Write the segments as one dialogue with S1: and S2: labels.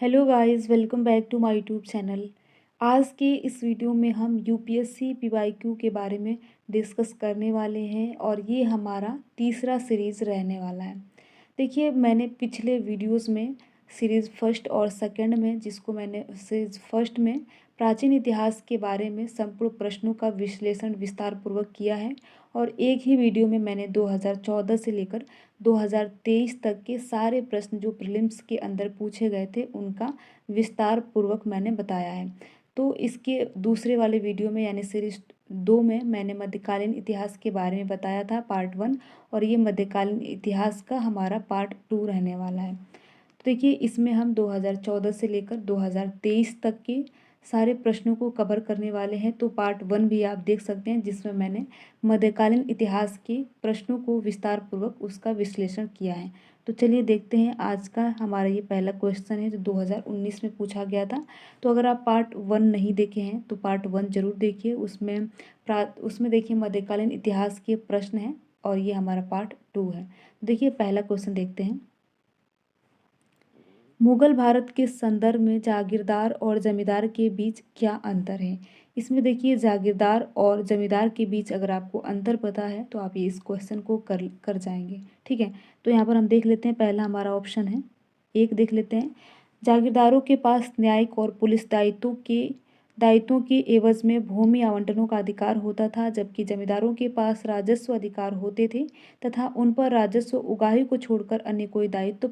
S1: Hello guys, welcome back to my YouTube channel. आज के इस वीडियो में हम यूपीएससी पीवाईक्यू के बारे में डिस्कस करने वाले हैं और ये हमारा तीसरा सीरीज़ रहने वाला है। देखिए, मैंने पिछले वीडियोस में सीरीज़ फर्स्ट और सेकंड में सीरीज़ फर्स्ट में प्राचीन इतिहास के बारे में संपूर्ण प्रश्नों का विश्लेषण विस्तार पूर्वक किया है और एक ही वीडियो में मैंने 2014 से लेकर 2023 तक के सारे प्रश्न जो प्रीलिम्स के अंदर पूछे गए थे उनका विस्तार पूर्वक मैंने बताया है। तो इसके दूसरे वाले वीडियो में यानी सीरीज 2 में मैंने मध्यकालीन इतिहास के बारे में बताया था पार्ट 1 और ये मध्यकालीन इतिहास का हमारा पार्ट 2 रहने वाला है। तो देखिए, इसमें हम 2014 से लेकर 2023 तक के सारे प्रश्नों को कवर करने वाले हैं। तो पार्ट 1 भी आप देख सकते हैं जिसमें मैंने मध्यकालीन इतिहास के प्रश्नों को विस्तार पूर्वक उसका विश्लेषण किया है। तो चलिए देखते हैं, आज का हमारा ये पहला क्वेश्चन है जो 2019 में पूछा गया था। तो अगर आप पार्ट 1 नहीं देखे हैं तो पार्ट 1 जरूर देखिए। उसमें देखिए मध्यकालीन इतिहास के प्रश्न हैं और ये हमारा पार्ट 2 है। देखिए, पहला क्वेश्चन देखते हैं। मुगल भारत के संदर्भ में जागीरदार और जमींदार के बीच क्या अंतर है। इसमें देखिए, जागीरदार और जमींदार के बीच अगर आपको अंतर पता है तो आप ये इस क्वेश्चन को कर जाएंगे। ठीक है, तो यहाँ पर हम देख लेते हैं। पहला हमारा ऑप्शन है एक, देख लेते हैं। जागीरदारों के पास न्यायिक और पुलिस दायित्वों के एवज में भूमि आवंटनों का अधिकार होता था, जबकि जमींदारों के पास राजस्व अधिकार होते थे तथा उन पर राजस्व उगाही को छोड़कर अन्य कोई दायित्व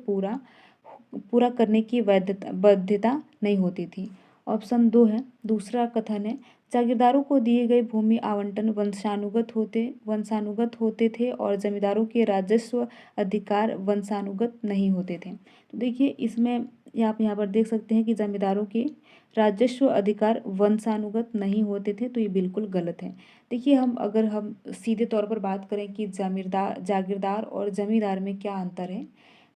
S1: पूरा करने की बाध्यता नहीं होती थी। ऑप्शन 2 है, दूसरा कथन है। जागीरदारों को दिए गए भूमि आवंटन वंशानुगत होते थे और जमींदारों के राजस्व अधिकार वंशानुगत नहीं होते थे। तो देखिए, इसमें आप यहाँ पर देख सकते हैं कि जमींदारों के राजस्व अधिकार वंशानुगत नहीं होते थे, तो ये बिल्कुल गलत है। देखिए, अगर हम सीधे तौर पर बात करें कि जागीरदार और जमींदार में क्या अंतर है,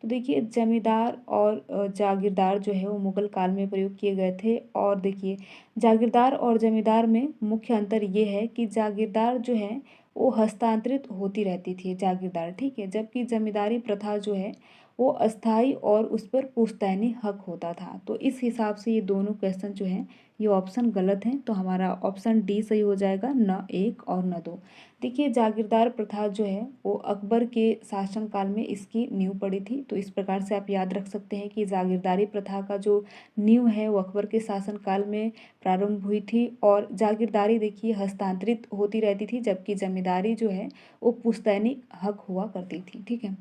S1: तो देखिए, जमींदार और जागीरदार जो है वो मुगल काल में प्रयोग किए गए थे। और देखिए, जागीरदार और जमींदार में मुख्य अंतर ये है कि जागीरदार जो है वो हस्तांतरित होती रहती थी जागीरदार, ठीक है, जबकि जमींदारी प्रथा जो है वो अस्थाई और उस पर पुश्तैनी हक होता था। तो इस हिसाब से ये दोनों क्वेश्चन जो हैं ये ऑप्शन गलत हैं। तो हमारा ऑप्शन डी सही हो जाएगा, न 1 और न 2। देखिए, जागीरदार प्रथा जो है वो अकबर के शासनकाल में इसकी नींव पड़ी थी। तो इस प्रकार से आप याद रख सकते हैं कि जागीरदारी प्रथा का जो नींव है वो अकबर के शासनकाल में प्रारंभ हुई थी। और जागीरदारी देखिए हस्तांतरित होती रहती थी, जबकि जमींदारी जो है वो पुश्तैनी हक हुआ करती थी। ठीक है,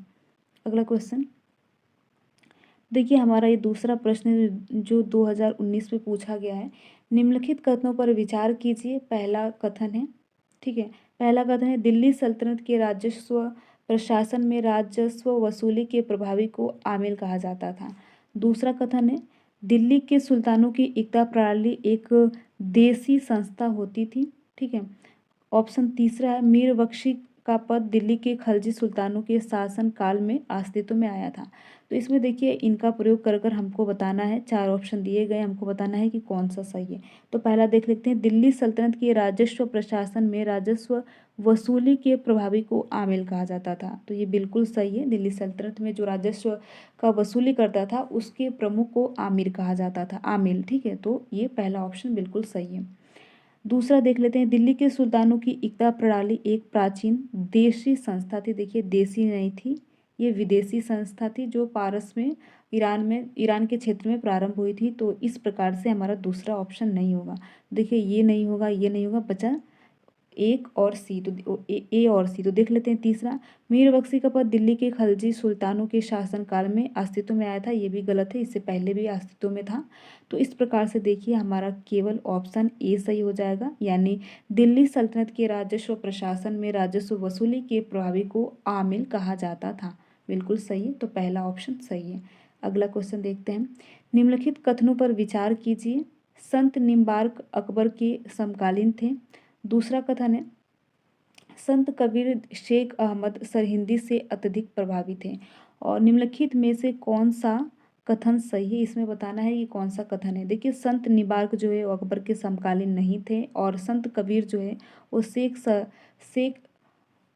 S1: अगला क्वेश्चन देखिए, हमारा ये दूसरा प्रश्न जो 2019 में पूछा गया है। निम्नलिखित कथनों पर विचार कीजिए। पहला कथन है, ठीक है, पहला कथन है दिल्ली सल्तनत के राजस्व प्रशासन में राजस्व वसूली के प्रभावी को आमिल कहा जाता था। दूसरा कथन है दिल्ली के सुल्तानों की इक्ता प्रणाली एक देसी संस्था होती थी। ठीक है, ऑप्शन तीसरा है मीर बख्शी का पद दिल्ली के खलजी सुल्तानों के शासन काल में अस्तित्व में आया था। तो इसमें देखिए, इनका प्रयोग कर कर हमको बताना है, 4 ऑप्शन दिए गए, हमको बताना है कि कौन सा सही है। तो पहला देख लेते हैं, दिल्ली सल्तनत के राजस्व प्रशासन में राजस्व वसूली के प्रभावी को आमिल कहा जाता था। तो ये बिल्कुल सही है। दिल्ली सल्तनत में जो राजस्व का वसूली करता था उसके प्रमुख को आमिर कहा जाता था, आमिल। ठीक है, तो ये पहला ऑप्शन बिल्कुल सही है। दूसरा देख लेते हैं, दिल्ली के सुल्तानों की इक्ता प्रणाली एक प्राचीन देशी संस्था थी। देखिए, देशी नहीं थी, ये विदेशी संस्था थी जो पारस में ईरान के क्षेत्र में प्रारंभ हुई थी। तो इस प्रकार से हमारा दूसरा ऑप्शन नहीं होगा। देखिए, ये नहीं होगा, ये नहीं होगा, बचा एक और सी। तो ए और सी। तो देख लेते हैं तीसरा, मीर बख्शी का पद दिल्ली के खलजी सुल्तानों के शासनकाल में अस्तित्व में आया था। ये भी गलत है, इससे पहले भी अस्तित्व में था। तो इस प्रकार से देखिए, हमारा केवल ऑप्शन ए सही हो जाएगा, यानी दिल्ली सल्तनत के राजस्व प्रशासन में राजस्व वसूली के प्रभावी को आमिल कहा जाता था। बिल्कुल सही है, तो पहला ऑप्शन सही है। अगला क्वेश्चन देखते हैं, निम्नलिखित कथनों पर विचार कीजिए। संत निम्बार्क अकबर के समकालीन थे। दूसरा कथन है संत कबीर शेख अहमद सरहिंदी से अत्यधिक प्रभावित थे। और निम्नलिखित में से कौन सा कथन सही है, इसमें बताना है कि कौन सा कथन है। देखिए, संत निबार्क जो है वो अकबर के समकालीन नहीं थे और संत कबीर जो है वो शेख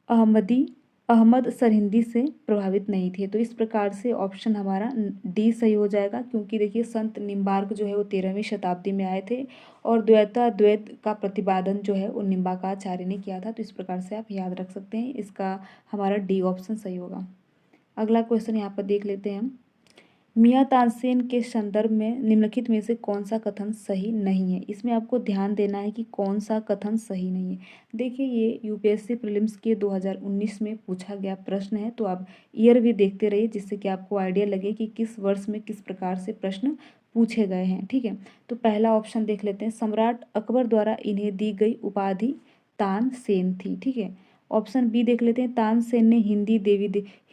S1: अहमदी अहमद सरहिंदी से प्रभावित नहीं थे। तो इस प्रकार से ऑप्शन हमारा डी सही हो जाएगा, क्योंकि देखिए संत निम्बार्क जो है वो 13वीं शताब्दी में आए थे और द्वैत का प्रतिपादन जो है वो निम्बार्काचार्य ने किया था। तो इस प्रकार से आप याद रख सकते हैं, इसका हमारा डी ऑप्शन सही होगा। अगला क्वेश्चन यहाँ पर देख लेते हैं हम। मियां तानसेन के संदर्भ में निम्नलिखित में से कौन सा कथन सही नहीं है। इसमें आपको ध्यान देना है कि कौन सा कथन सही नहीं है। देखिए ये यूपीएससी प्रीलिम्स के 2019 में पूछा गया प्रश्न है, तो आप ईयर भी देखते रहिए, जिससे कि आपको आइडिया लगे कि किस वर्ष में किस प्रकार से प्रश्न पूछे गए हैं। ठीक है, तो पहला ऑप्शन देख लेते हैं, सम्राट अकबर द्वारा इन्हें दी गई उपाधि तानसेन थी। ठीक है, ऑप्शन बी देख लेते हैं, तानसेन ने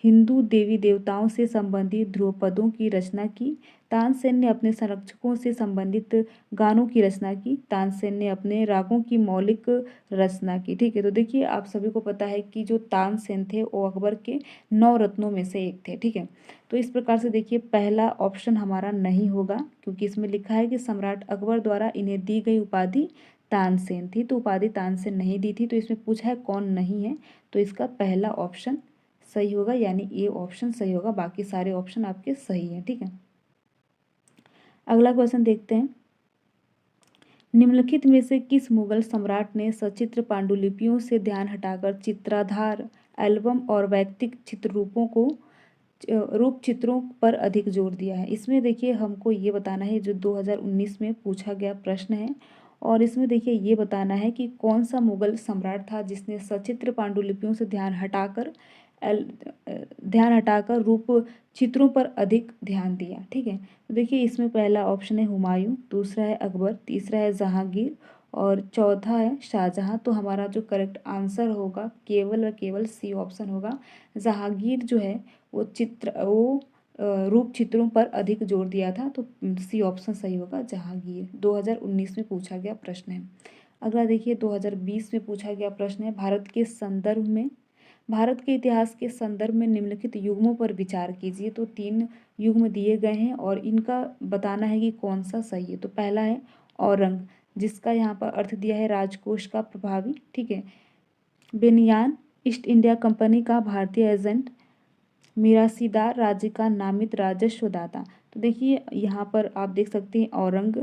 S1: हिंदू देवी देवताओं से संबंधित ध्रुवपदों की रचना की। तानसेन ने अपने संरक्षकों से संबंधित गानों की रचना की। तानसेन ने अपने रागों की मौलिक रचना की। ठीक है, तो देखिए आप सभी को पता है कि जो तानसेन थे वो अकबर के 9 रत्नों में से एक थे। ठीक है, तो इस प्रकार से देखिए पहला ऑप्शन हमारा नहीं होगा, क्योंकि इसमें लिखा है कि सम्राट अकबर द्वारा इन्हें दी गई उपाधि तानसेन थी, तो उपाधि तानसेन नहीं दी थी। तो इसमें पूछा है कौन नहीं है, तो इसका पहला ऑप्शन सही होगा, यानी ए ऑप्शन सही होगा। बाकी सारे ऑप्शन आपके सही हैं। ठीक है, अगला क्वेश्चन देखते हैं, निम्नलिखित में से किस मुगल सम्राट ने सचित्र पांडुलिपियों से ध्यान हटाकर चित्राधार एल्बम और वैयक्तिक चित्र रूप चित्रों पर अधिक जोर दिया है। इसमें देखिए हमको ये बताना है, जो 2019 में पूछा गया प्रश्न है, और इसमें देखिए ये बताना है कि कौन सा मुगल सम्राट था जिसने सचित्र पांडुलिपियों से ध्यान हटाकर रूप चित्रों पर अधिक ध्यान दिया। ठीक है, तो देखिए इसमें पहला ऑप्शन है हुमायूं, दूसरा है अकबर, तीसरा है जहांगीर और चौथा है शाहजहां। तो हमारा जो करेक्ट आंसर होगा केवल और केवल सी ऑप्शन होगा। जहांगीर जो है वो रूप चित्रों पर अधिक जोर दिया था, तो सी ऑप्शन सही होगा, जहांगीर। 2019 में पूछा गया प्रश्न है। अगला देखिए 2020 में पूछा गया प्रश्न है, भारत के इतिहास के संदर्भ में निम्नलिखित युग्मों पर विचार कीजिए। तो 3 युग्म दिए गए हैं और इनका बताना है कि कौन सा सही है। तो पहला है औरंग, जिसका यहाँ पर अर्थ दिया है राजकोष का प्रभावी। ठीक है, बेनियान ईस्ट इंडिया कंपनी का भारतीय एजेंट, मिरासीदार राज्य का नामित राजस्वदाता। तो देखिए यहाँ पर आप देख सकते हैं औरंग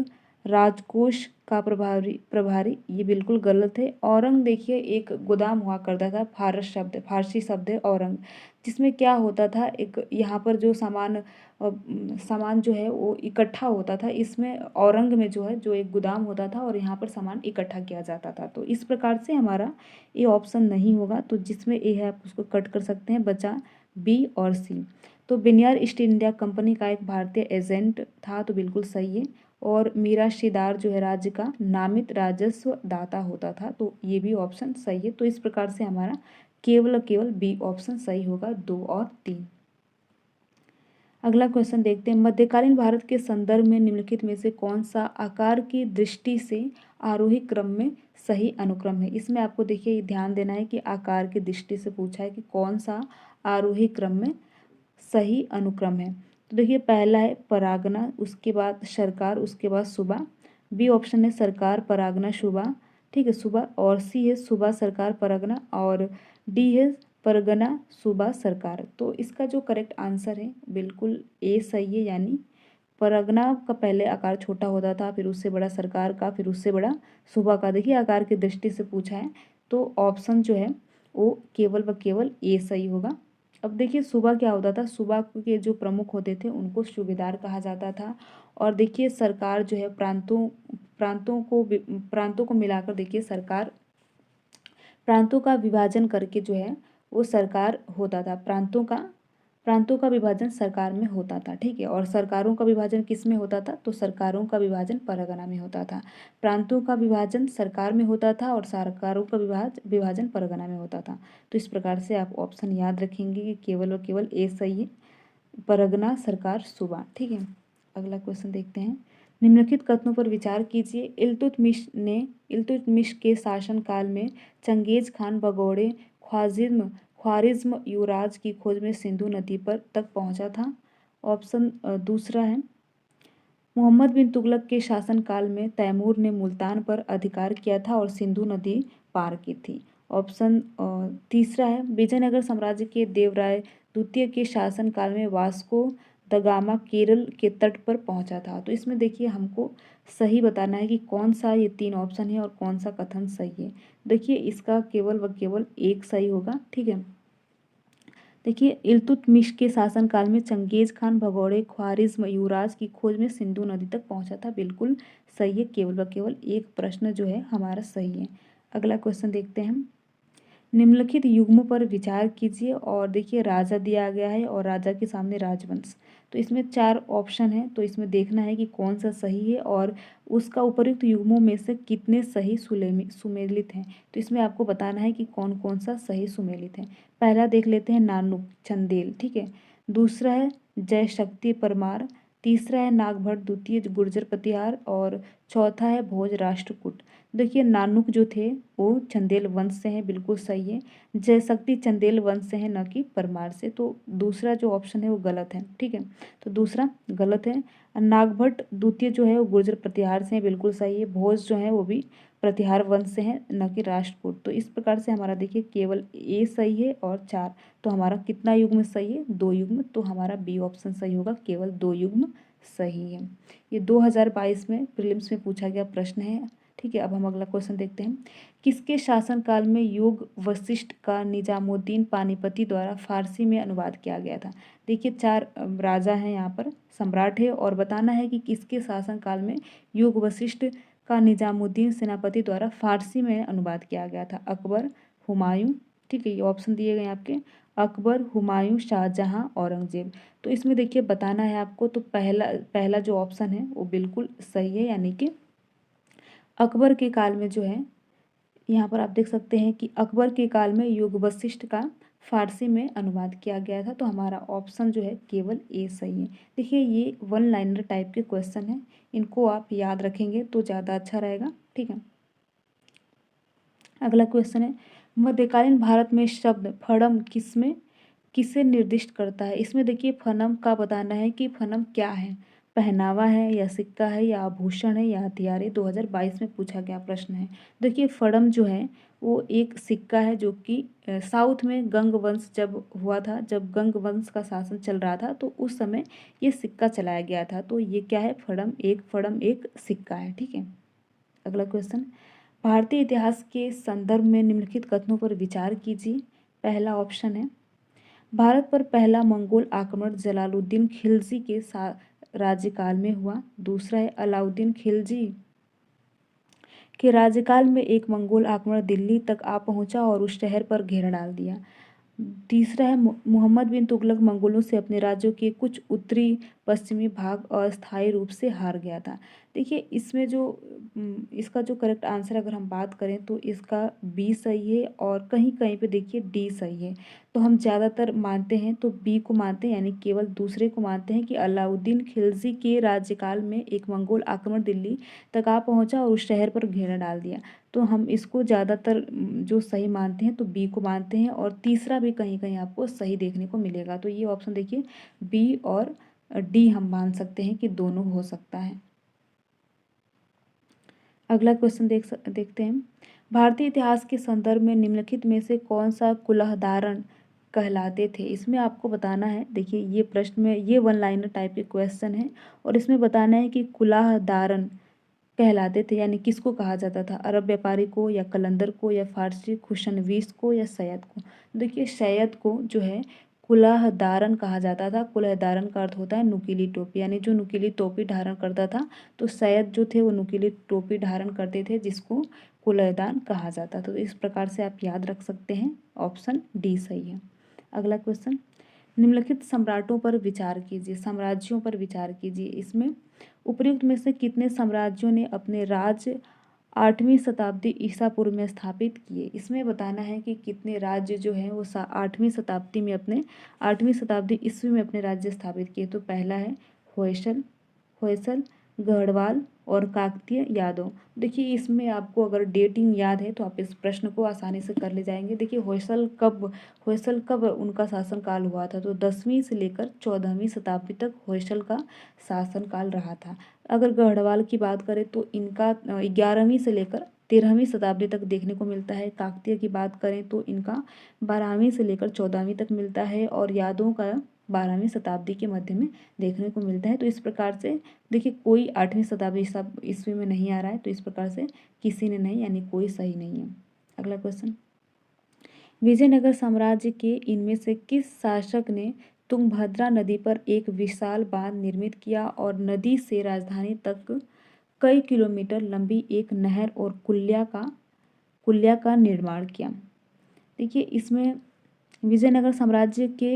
S1: राजकोष का प्रभारी ये बिल्कुल गलत है। औरंग देखिए एक गोदाम हुआ करता था, फारसी शब्द है औरंग, जिसमें क्या होता था, एक यहाँ पर जो सामान जो है वो इकट्ठा होता था। इसमें औरंग में जो है जो एक गोदाम होता था और यहाँ पर सामान इकट्ठा किया जाता था। तो इस प्रकार से हमारा ये ऑप्शन नहीं होगा, तो जिसमें ए है आप उसको कट कर सकते हैं, बचा बी और सी। तो बेनियर ईस्ट इंडिया कंपनी का एक भारतीय एजेंट था, तो बिल्कुल सही है। और मिराशीदार जो है राज्य का नामित राजस्व दाता होता था, तो ये भी ऑप्शन सही है। तो इस प्रकार से हमारा केवल बी ऑप्शन सही होगा, 2 और 3। अगला क्वेश्चन देखते हैं, मध्यकालीन भारत के संदर्भ में निम्नलिखित में से कौन सा आकार की दृष्टि से आरोही क्रम में सही अनुक्रम है। इसमें आपको देखिए ध्यान देना है कि आकार की दृष्टि से पूछा है कि कौन सा आरोही क्रम में सही अनुक्रम है। तो देखिए पहला है परागना, उसके बाद सरकार, उसके बाद सुबह। बी ऑप्शन है सरकार परागना सुबह। ठीक है, सुबह। और सी है सुबह सरकार परगना, और डी है परगना सुबह सरकार। तो इसका जो करेक्ट आंसर है बिल्कुल ए सही है, यानी परगना का पहले आकार छोटा होता था, फिर उससे बड़ा सरकार का, फिर उससे बड़ा सुबह का। देखिए आकार की दृष्टि से पूछा है, तो ऑप्शन जो है वो केवल व केवल ए सही होगा। अब देखिए सुबह क्या होता था, सुबह के जो प्रमुख होते थे उनको सूबेदार कहा जाता था। और देखिए सरकार जो है प्रांतों को मिलाकर देखिए सरकार प्रांतों का विभाजन करके जो है वो सरकार होता था। प्रांतों का विभाजन सरकार में होता था। ठीक है, और सरकारों का विभाजन किस में होता था, तो सरकारों का विभाजन परगना में होता था। प्रांतों का विभाजन सरकार में होता था और सरकारों का विभाजन परगना में होता था। तो इस प्रकार से आप ऑप्शन याद रखेंगे कि केवल और केवल ए सही है, परगना सरकार सूबा। ठीक है, अगला क्वेश्चन देखते हैं, निम्नलिखित कथनों पर विचार कीजिए। इल्तुतमिश के शासनकाल में चंगेज खान भगोड़े ख्वारिज्म युवराज की खोज में सिंधु नदी पर तक पहुंचा था। ऑप्शन दूसरा है मोहम्मद बिन तुगलक के शासनकाल में तैमूर ने मुल्तान पर अधिकार किया था और सिंधु नदी पार की थी। ऑप्शन तीसरा है विजयनगर साम्राज्य के देवराय द्वितीय के शासनकाल में वास्को द गामा केरल के तट पर पहुंचा था। तो इसमें देखिए हमको सही बताना है कि कौन सा, ये 3 ऑप्शन है और कौन सा कथन सही है। देखिए इसका केवल व केवल एक सही होगा, ठीक है। देखिए इल्तुतमिश के शासनकाल में चंगेज खान भगोड़े ख्वारिज्म युवराज की खोज में सिंधु नदी तक पहुंचा था। बिल्कुल सही है, केवल व केवल एक प्रश्न जो है हमारा सही है। अगला क्वेश्चन देखते हैं। निम्नलिखित युग्मों पर विचार कीजिए और देखिए राजा दिया गया है और राजा के सामने राजवंश। तो इसमें 4 ऑप्शन है, तो इसमें देखना है कि कौन सा सही है और उसका उपर्युक्त युग्मों में से कितने सही सुमेलित हैं। तो इसमें आपको बताना है कि कौन कौन सा सही सुमेलित है। पहला देख लेते हैं नानुक चंदेल, ठीक है। दूसरा है जय शक्ति परमार। तीसरा है नागभट्ट द्वितीय गुर्जर प्रतिहार और चौथा है भोज राष्ट्रकूट। देखिए नानुक जो थे वो चंदेल वंश से हैं, बिल्कुल सही है। जयशक्ति चंदेल वंश से है, न कि परमार से। तो दूसरा जो ऑप्शन है वो गलत है, ठीक है। तो दूसरा गलत है। नागभट्ट द्वितीय जो है वो गुर्जर प्रतिहार से है, बिल्कुल सही है। भोज जो है वो भी प्रतिहार वंश से है, न कि राष्ट्रकूट। तो इस प्रकार से हमारा देखिए केवल ए सही है और 4। तो हमारा कितना युग्म सही है? 2 युग्म। तो हमारा बी ऑप्शन सही होगा, केवल 2 युग्म सही है। ये 2022 में प्रीलिम्स में पूछा गया प्रश्न है, ठीक है। अब हम अगला क्वेश्चन देखते हैं। किसके शासनकाल में योग वशिष्ठ का निजामुद्दीन पानीपती द्वारा फारसी में अनुवाद किया गया था? देखिए 4 राजा हैं यहाँ पर, सम्राट है, और बताना है कि किसके शासनकाल में योग वशिष्ठ का निजामुद्दीन सेनापति द्वारा फारसी में अनुवाद किया गया था। अकबर, हुमायूं, ठीक है। ये ऑप्शन दिए गए आपके, अकबर, हुमायूं, शाहजहां, औरंगजेब। तो इसमें देखिए बताना है आपको, तो पहला जो ऑप्शन है वो बिल्कुल सही है, यानी कि अकबर के काल में जो है, यहाँ पर आप देख सकते हैं कि अकबर के काल में योग वशिष्ठ का फारसी में अनुवाद किया गया था। तो हमारा ऑप्शन जो है केवल ए सही है। देखिए ये 1 लाइनर टाइप के क्वेश्चन हैं, इनको आप याद रखेंगे तो ज़्यादा अच्छा रहेगा, ठीक है। अगला क्वेश्चन है, मध्यकालीन भारत में शब्द फड़म किसे निर्दिष्ट करता है? इसमें देखिए फनम का बताना है कि फनम क्या है, पहनावा है या सिक्का है या आभूषण है या हथियार है। 2022 में पूछा गया प्रश्न है। देखिए फड़म जो है वो एक सिक्का है, जो कि साउथ में गंग वंश जब हुआ था, जब गंग वंश का शासन चल रहा था, तो उस समय ये सिक्का चलाया गया था। तो ये क्या है? फड़म एक सिक्का है, ठीक है। अगला क्वेश्चन, भारतीय इतिहास के संदर्भ में निम्नलिखित कथनों पर विचार कीजिए। पहला ऑप्शन है, भारत पर पहला मंगोल आक्रमण जलालुद्दीन खिलजी के राज्यकाल में हुआ। दूसरा है, अलाउद्दीन खिलजी के राज्यकाल में एक मंगोल आक्रमण दिल्ली तक आ पहुंचा और उस शहर पर घेरा डाल दिया। तीसरा है, मोहम्मद बिन तुगलक मंगोलों से अपने राज्यों के कुछ उत्तरी पश्चिमी भाग अस्थायी रूप से हार गया था। देखिए इसमें जो इसका जो करेक्ट आंसर अगर हम बात करें तो इसका बी सही है, और कहीं कहीं पे देखिए डी सही है। तो हम ज़्यादातर मानते हैं तो बी को मानते हैं, यानी केवल दूसरे को मानते हैं कि अलाउद्दीन खिलजी के राज्यकाल में एक मंगोल आक्रमण दिल्ली तक आ पहुंचा और उस शहर पर घेरा डाल दिया। तो हम इसको ज़्यादातर जो सही मानते हैं तो बी को मानते हैं, और तीसरा भी कहीं कहीं आपको सही देखने को मिलेगा। तो ये ऑप्शन देखिए बी और डी हम मान सकते हैं कि दोनों हो सकता है। अगला क्वेश्चन देखते हैं। भारतीय इतिहास के संदर्भ में निम्नलिखित में से कौन सा कुलहदारण कहलाते थे? इसमें आपको बताना है। देखिए ये प्रश्न में ये 1 लाइनर टाइप के क्वेश्चन है, और इसमें बताना है कि कुलहदारण कहलाते थे, यानी किसको कहा जाता था? अरब व्यापारी को, या कलंदर को, या फारसी खुशनवीस को, या सैयद को? देखिए सैयद को जो है कुलहदारन कहा जाता था। कुलहदारन का अर्थ होता है नुकीली टोपी, यानी जो नुकीली टोपी धारण करता था। तो सैयद जो थे वो नुकीली टोपी धारण करते थे, जिसको कुलहदान कहा जाता था। तो इस प्रकार से आप याद रख सकते हैं, ऑप्शन डी सही है। अगला क्वेश्चन, निम्नलिखित सम्राटों पर विचार कीजिए, साम्राज्यों पर विचार कीजिए। इसमें उपर्युक्त में से कितने साम्राज्यों ने अपने राज्य 8वीं शताब्दी ईसा पूर्व में स्थापित किए? इसमें बताना है कि कितने राज्य जो हैं वो 8वीं शताब्दी में अपने 8वीं शताब्दी ईस्वी में अपने राज्य स्थापित किए। तो पहला है होयसल, गढ़वाल और काकतीय यादव। देखिए इसमें आपको अगर डेटिंग याद है तो आप इस प्रश्न को आसानी से कर ले जाएंगे। देखिए होयसल कब उनका शासनकाल हुआ था? तो 10वीं से लेकर 14वीं शताब्दी तक होयसल का शासनकाल रहा था। अगर गढ़वाल की बात करें तो इनका 11वीं से लेकर 13वीं शताब्दी तक देखने को मिलता है। काकतीय की बात करें तो इनका 12वीं से लेकर 14वीं तक मिलता है और यादों का 12वीं शताब्दी के मध्य में देखने को मिलता है। तो इस प्रकार से देखिए कोई 8वीं शताब्दी ईस्वी में नहीं आ रहा है, तो इस प्रकार से किसी ने नहीं, यानी कोई सही नहीं है। अगला क्वेश्चन, विजयनगर साम्राज्य के इनमें से किस शासक ने तुंगभद्रा नदी पर एक विशाल बांध निर्मित किया और नदी से राजधानी तक कई किलोमीटर लंबी एक नहर और कुल्या का निर्माण किया? देखिए इसमें विजयनगर साम्राज्य के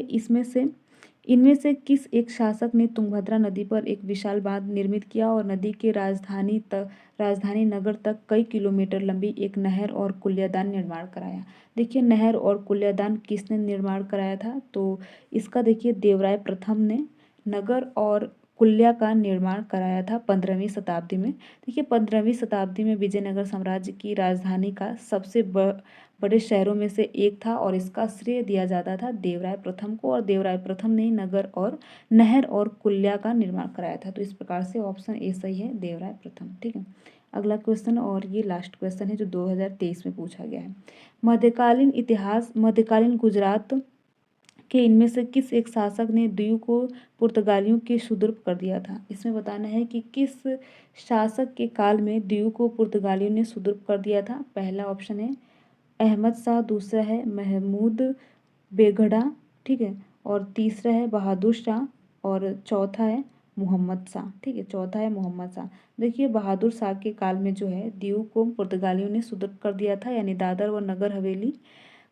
S1: इनमें से किस एक शासक ने तुंगभद्रा नदी पर एक विशाल बांध निर्मित किया और नदी के राजधानी नगर तक कई किलोमीटर लंबी एक नहर और कुल्यादान निर्माण कराया? देखिए नहर और कुल्यादान किसने निर्माण कराया था? तो इसका देखिए देवराय प्रथम ने नगर और कुल्या का निर्माण कराया था 15वीं शताब्दी में। देखिए 15वीं शताब्दी में विजयनगर साम्राज्य की राजधानी का सबसे बड़े शहरों में से एक था और इसका श्रेय दिया जाता था देवराय प्रथम को, और देवराय प्रथम ने नगर और नहर और कुल्या का निर्माण कराया था। तो इस प्रकार से ऑप्शन ए सही है, देवराय प्रथम। ठीक है, अगला क्वेश्चन और ये लास्ट क्वेश्चन है जो 2023 में पूछा गया है। मध्यकालीन गुजरात के इनमें से किस एक शासक ने दीव को पुर्तगालियों के सुपुर्द कर दिया था? इसमें बताना है कि किस शासक के काल में दीव को पुर्तगालियों ने सुपुर्द कर दिया था। पहला ऑप्शन है अहमद शाह, दूसरा है महमूद बेगड़ा, ठीक है, और तीसरा है बहादुर शाह और चौथा है मोहम्मद शाह। ठीक है, चौथा है मोहम्मद शाह। देखिए बहादुर शाह के काल में जो है दीव को पुर्तगालियों ने सुपुर्द कर दिया था, यानी दादर और नगर हवेली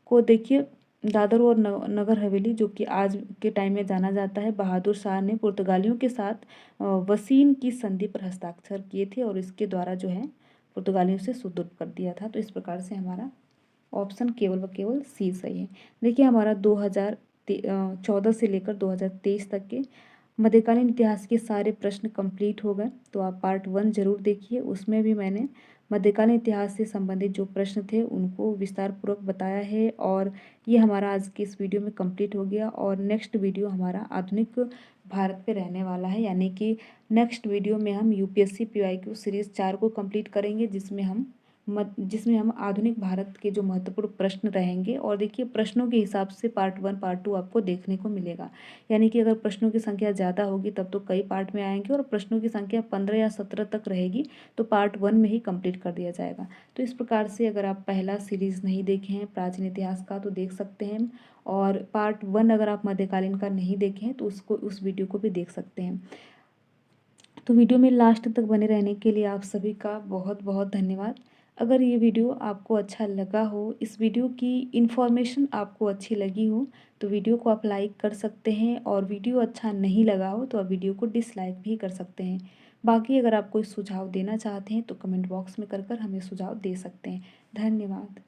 S1: को, देखिए दादर और नगर हवेली जो कि आज के टाइम में जाना जाता है, बहादुर शाह ने पुर्तगालियों के साथ वसीन की संधि पर हस्ताक्षर किए थे और इसके द्वारा जो है पुर्तगालियों से सुपुर्द कर दिया था। तो इस प्रकार से हमारा ऑप्शन केवल व केवल सी सही है। देखिए हमारा 2014 से लेकर 2023 तक के मध्यकालीन इतिहास के सारे प्रश्न कंप्लीट हो गए। तो आप पार्ट 1 जरूर देखिए, उसमें भी मैंने मध्यकालीन इतिहास से संबंधित जो प्रश्न थे उनको विस्तार पूर्वक बताया है। और ये हमारा आज के इस वीडियो में कंप्लीट हो गया और नेक्स्ट वीडियो हमारा आधुनिक भारत पे रहने वाला है, यानी कि नेक्स्ट वीडियो में हम यूपीएससी पीवाईक्यू सीरीज 4 को कंप्लीट करेंगे, जिसमें हम आधुनिक भारत के जो महत्वपूर्ण प्रश्न रहेंगे। और देखिए प्रश्नों के हिसाब से पार्ट 1 पार्ट 2 आपको देखने को मिलेगा, यानी कि अगर प्रश्नों की संख्या ज़्यादा होगी तब तो कई पार्ट में आएंगे, और प्रश्नों की संख्या 15 या 17 तक रहेगी तो पार्ट 1 में ही कंप्लीट कर दिया जाएगा। तो इस प्रकार से अगर आप पहला सीरीज़ नहीं देखे हैं प्राचीन इतिहास का तो देख सकते हैं, और पार्ट 1 अगर आप मध्यकालीन का नहीं देखे हैं तो उस वीडियो को भी देख सकते हैं। तो वीडियो में लास्ट तक बने रहने के लिए आप सभी का बहुत बहुत धन्यवाद। अगर ये वीडियो आपको अच्छा लगा हो, इस वीडियो की इन्फॉर्मेशन आपको अच्छी लगी हो, तो वीडियो को आप लाइक कर सकते हैं, और वीडियो अच्छा नहीं लगा हो तो आप वीडियो को डिसलाइक भी कर सकते हैं। बाकी अगर आप कोई सुझाव देना चाहते हैं तो कमेंट बॉक्स में कर हमें सुझाव दे सकते हैं। धन्यवाद।